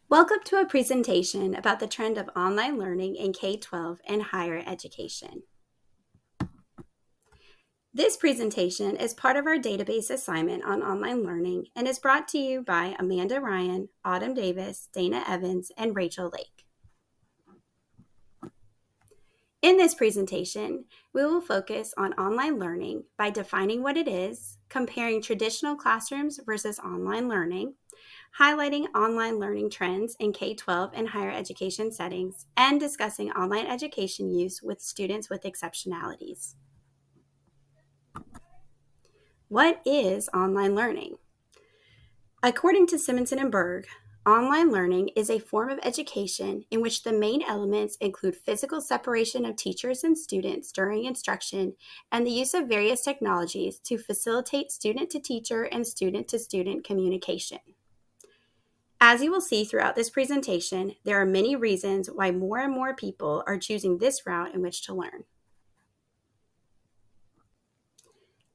Welcome to a presentation about the trend of online learning in K12 and higher education. This presentation is part of our database assignment on online learning and is brought to you by Amanda Ryan, Autumn Davis, Dana Evans, and Rachel Lake. In this presentation, we will focus on online learning by defining what it is, comparing traditional classrooms versus online learning, highlighting online learning trends in K12 and higher education settings, and discussing online education use with students with exceptionalities. What is online learning? According to Simonson and Berg, online learning is a form of education in which the main elements include physical separation of teachers and students during instruction and the use of various technologies to facilitate student-to-teacher and student-to-student communication. As you will see throughout this presentation, there are many reasons why more and more people are choosing this route in which to learn.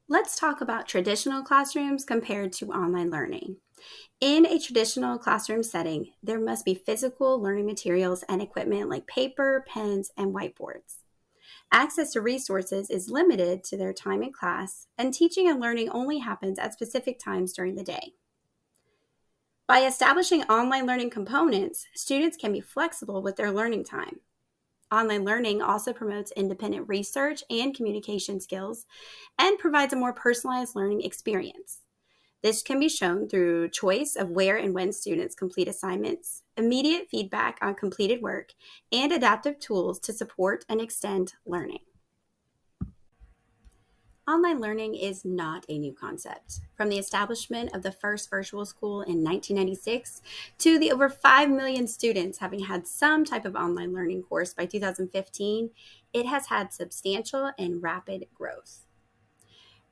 Let's talk about traditional classrooms compared to online learning. In a traditional classroom setting, there must be physical learning materials and equipment like paper, pens, and whiteboards. Access to resources is limited to their time in class, and teaching and learning only happens at specific times during the day. By establishing online learning components, students can be flexible with their learning time. Online learning also promotes independent research and communication skills and provides a more personalized learning experience. This can be shown through choice of where and when students complete assignments, immediate feedback on completed work, and adaptive tools to support and extend learning. Online learning is not a new concept. From the establishment of the first virtual school in 1996 to the over 5 million students having had some type of online learning course by 2015, it has had substantial and rapid growth.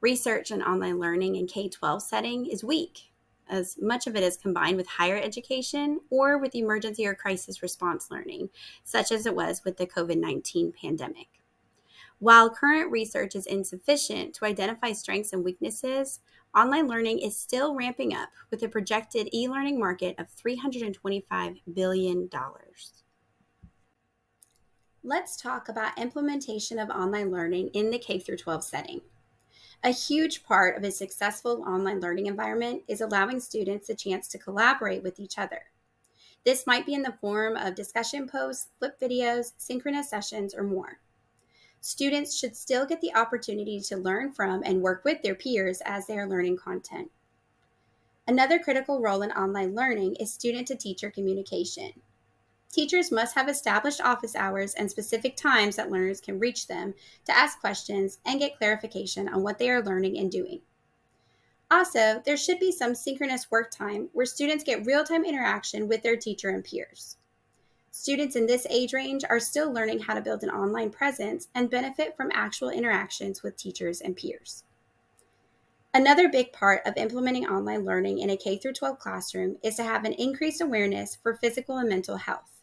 Research in online learning in K-12 setting is weak, as much of it is combined with higher education or with emergency or crisis response learning, such as it was with the COVID-19 pandemic. While current research is insufficient to identify strengths and weaknesses, online learning is still ramping up with a projected e-learning market of $325 billion. Let's talk about implementation of online learning in the K-12 setting. A huge part of a successful online learning environment is allowing students the chance to collaborate with each other. This might be in the form of discussion posts, flip videos, synchronous sessions, or more. Students should still get the opportunity to learn from and work with their peers as they are learning content. Another critical role in online learning is student-to-teacher communication. Teachers must have established office hours and specific times that learners can reach them to ask questions and get clarification on what they are learning and doing. Also, there should be some synchronous work time where students get real-time interaction with their teacher and peers. Students in this age range are still learning how to build an online presence and benefit from actual interactions with teachers and peers. Another big part of implementing online learning in a K-12 classroom is to have an increased awareness for physical and mental health.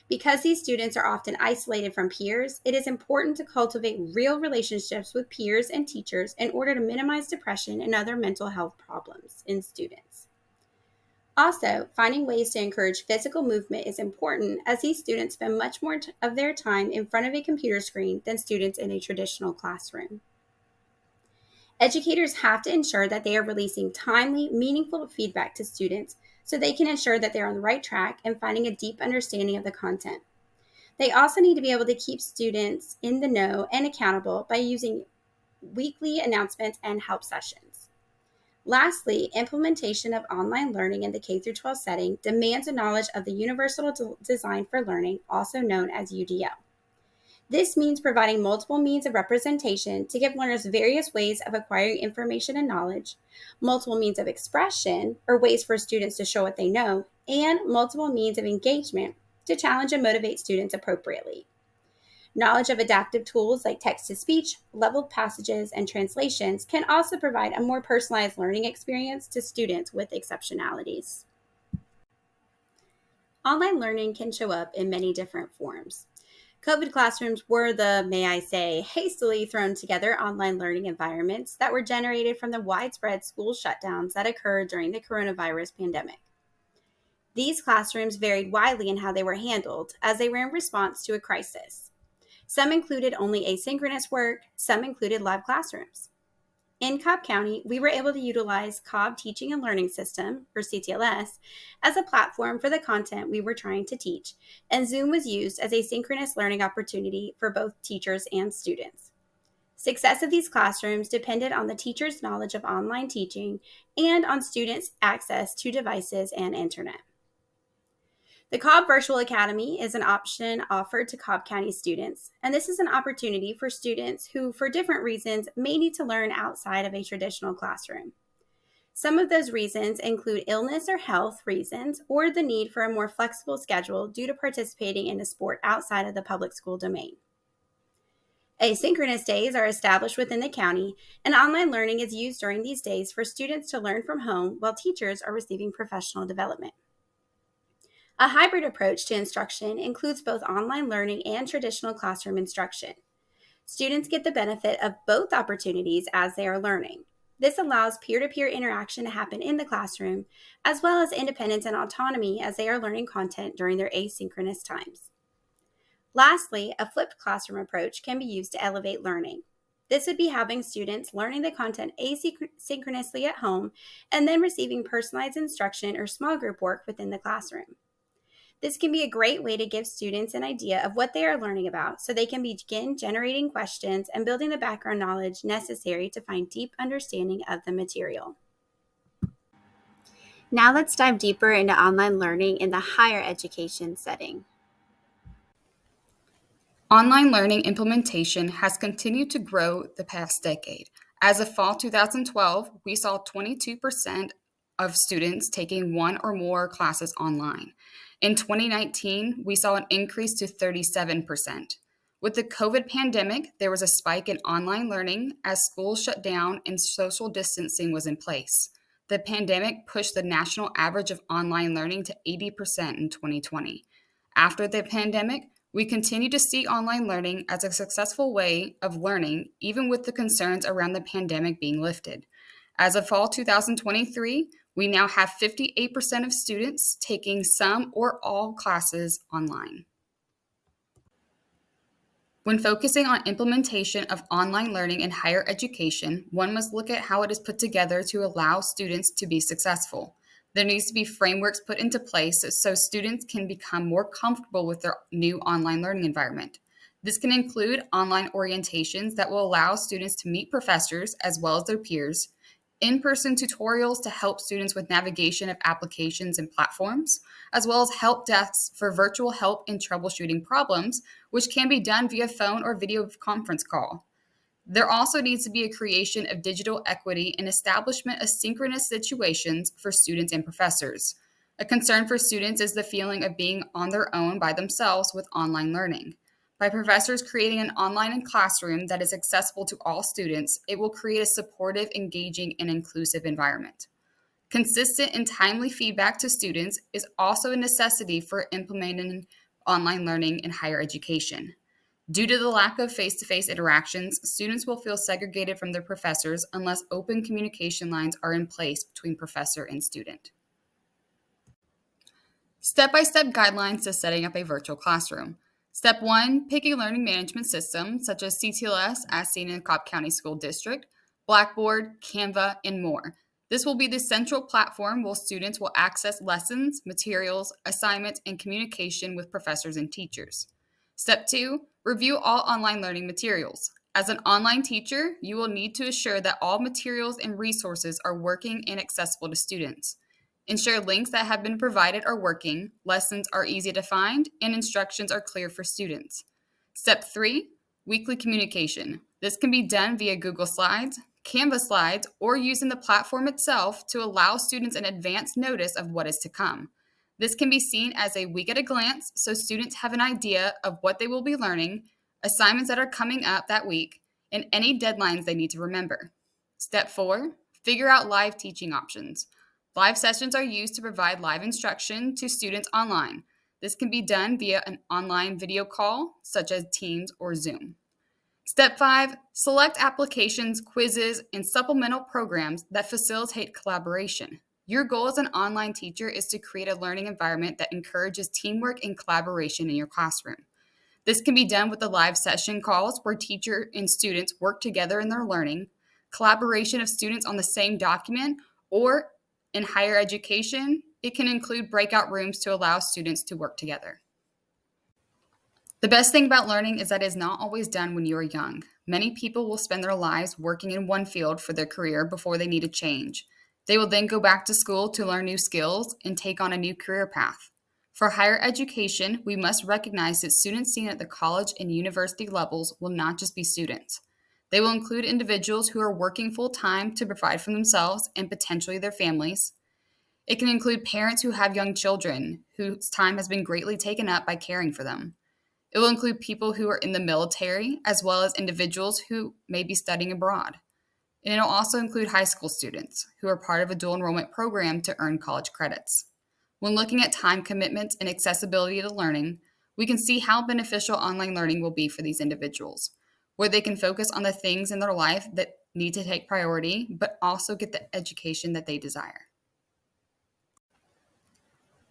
Because these students are often isolated from peers, it is important to cultivate real relationships with peers and teachers in order to minimize depression and other mental health problems in students. Also, finding ways to encourage physical movement is important as these students spend much more of their time in front of a computer screen than students in a traditional classroom. Educators have to ensure that they are releasing timely, meaningful feedback to students so they can ensure that they're on the right track and finding a deep understanding of the content. They also need to be able to keep students in the know and accountable by using weekly announcements and help sessions. Lastly, implementation of online learning in the K-12 setting demands a knowledge of the Universal Design for Learning, also known as UDL. This means providing multiple means of representation to give learners various ways of acquiring information and knowledge, multiple means of expression, or ways for students to show what they know, and multiple means of engagement to challenge and motivate students appropriately. Knowledge of adaptive tools like text-to-speech, leveled passages, and translations can also provide a more personalized learning experience to students with exceptionalities. Online learning can show up in many different forms. COVID classrooms were the, may I say, hastily thrown together online learning environments that were generated from the widespread school shutdowns that occurred during the coronavirus pandemic. These classrooms varied widely in how they were handled, as they were in response to a crisis. Some included only asynchronous work, some included live classrooms. In Cobb County, we were able to utilize Cobb Teaching and Learning System, or CTLS, as a platform for the content we were trying to teach, and Zoom was used as a synchronous learning opportunity for both teachers and students. Success of these classrooms depended on the teacher's knowledge of online teaching and on students' access to devices and internet. The Cobb Virtual Academy is an option offered to Cobb County students, and this is an opportunity for students who, for different reasons, may need to learn outside of a traditional classroom. Some of those reasons include illness or health reasons, or the need for a more flexible schedule due to participating in a sport outside of the public school domain. Asynchronous days are established within the county, and online learning is used during these days for students to learn from home while teachers are receiving professional development. A hybrid approach to instruction includes both online learning and traditional classroom instruction. Students get the benefit of both opportunities as they are learning. This allows peer-to-peer interaction to happen in the classroom, as well as independence and autonomy as they are learning content during their asynchronous times. Lastly, a flipped classroom approach can be used to elevate learning. This would be having students learning the content asynchronously at home and then receiving personalized instruction or small group work within the classroom. This can be a great way to give students an idea of what they are learning about so they can begin generating questions and building the background knowledge necessary to find deep understanding of the material. Now let's dive deeper into online learning in the higher education setting. Online learning implementation has continued to grow the past decade. As of fall 2012, we saw 22% of students taking one or more classes online. In 2019, we saw an increase to 37%. With the COVID pandemic, there was a spike in online learning as schools shut down and social distancing was in place. The pandemic pushed the national average of online learning to 80% in 2020. After the pandemic, we continue to see online learning as a successful way of learning, even with the concerns around the pandemic being lifted. As of fall 2023, we now have 58% of students taking some or all classes online. When focusing on implementation of online learning in higher education, one must look at how it is put together to allow students to be successful. There needs to be frameworks put into place so students can become more comfortable with their new online learning environment. This can include online orientations that will allow students to meet professors as well as their peers, in-person tutorials to help students with navigation of applications and platforms, as well as help desks for virtual help in troubleshooting problems, which can be done via phone or video conference call. There also needs to be a creation of digital equity and establishment of synchronous situations for students and professors. A concern for students is the feeling of being on their own by themselves with online learning. By professors creating an online classroom that is accessible to all students, it will create a supportive, engaging, and inclusive environment. Consistent and timely feedback to students is also a necessity for implementing online learning in higher education. Due to the lack of face-to-face interactions, students will feel segregated from their professors unless open communication lines are in place between professor and student. Step-by-step guidelines to setting up a virtual classroom. Step 1, pick a learning management system such as CTLS as seen in Cobb County School District, Blackboard, Canva, and more. This will be the central platform where students will access lessons, materials, assignments, and communication with professors and teachers. Step 2, review all online learning materials. As an online teacher, you will need to assure that all materials and resources are working and accessible to students. Ensure links that have been provided are working, lessons are easy to find, and instructions are clear for students. Step 3, weekly communication. This can be done via Google Slides, Canva slides, or using the platform itself to allow students an advance notice of what is to come. This can be seen as a week at a glance, so students have an idea of what they will be learning, assignments that are coming up that week, and any deadlines they need to remember. Step 4, figure out live teaching options. Live sessions are used to provide live instruction to students online. This can be done via an online video call, such as Teams or Zoom. Step 5, select applications, quizzes, and supplemental programs that facilitate collaboration. Your goal as an online teacher is to create a learning environment that encourages teamwork and collaboration in your classroom. This can be done with the live session calls where teacher and students work together in their learning, collaboration of students on the same document, or in higher education, it can include breakout rooms to allow students to work together. The best thing about learning is that it is not always done when you are young. Many people will spend their lives working in one field for their career before they need a change. They will then go back to school to learn new skills and take on a new career path. For higher education, we must recognize that students seen at the college and university levels will not just be students. They will include individuals who are working full time to provide for themselves and potentially their families. It can include parents who have young children whose time has been greatly taken up by caring for them. It will include people who are in the military, as well as individuals who may be studying abroad. And it'll also include high school students who are part of a dual enrollment program to earn college credits. When looking at time commitments and accessibility to learning, we can see how beneficial online learning will be for these individuals, where they can focus on the things in their life that need to take priority, but also get the education that they desire.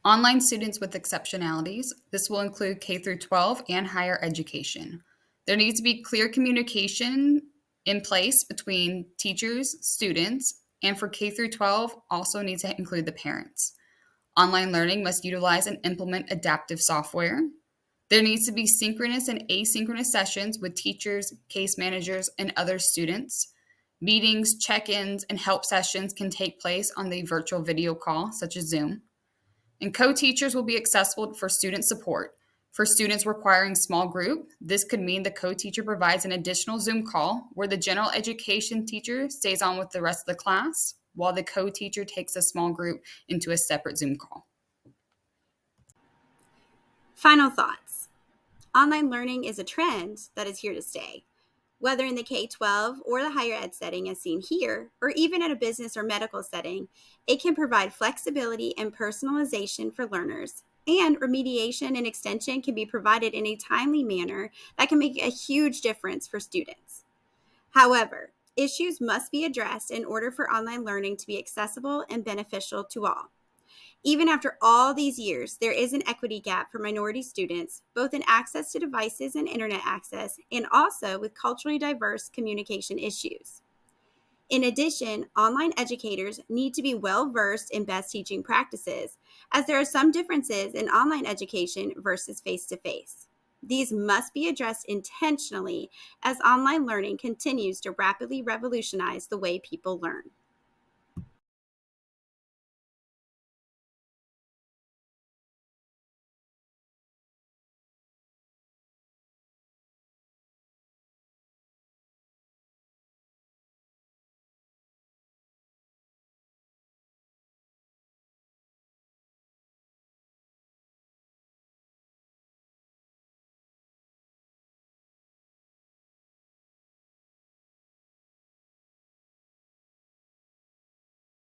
Online students with exceptionalities. This will include K through 12 and higher education. There needs to be clear communication in place between teachers, students, and for K through 12 also needs to include the parents. Online learning must utilize and implement adaptive software. There needs to be synchronous and asynchronous sessions with teachers, case managers, and other students. Meetings, check-ins, and help sessions can take place on the virtual video call, such as Zoom. And co-teachers will be accessible for student support. For students requiring small group, this could mean the co-teacher provides an additional Zoom call where the general education teacher stays on with the rest of the class while the co-teacher takes a small group into a separate Zoom call. Final thoughts. Online learning is a trend that is here to stay. Whether in the K-12 or the higher ed setting as seen here, or even at a business or medical setting, it can provide flexibility and personalization for learners, and remediation and extension can be provided in a timely manner that can make a huge difference for students. However, issues must be addressed in order for online learning to be accessible and beneficial to all. Even after all these years, there is an equity gap for minority students, both in access to devices and internet access, and also with culturally diverse communication issues. In addition, online educators need to be well versed in best teaching practices, as there are some differences in online education versus face-to-face. These must be addressed intentionally as online learning continues to rapidly revolutionize the way people learn.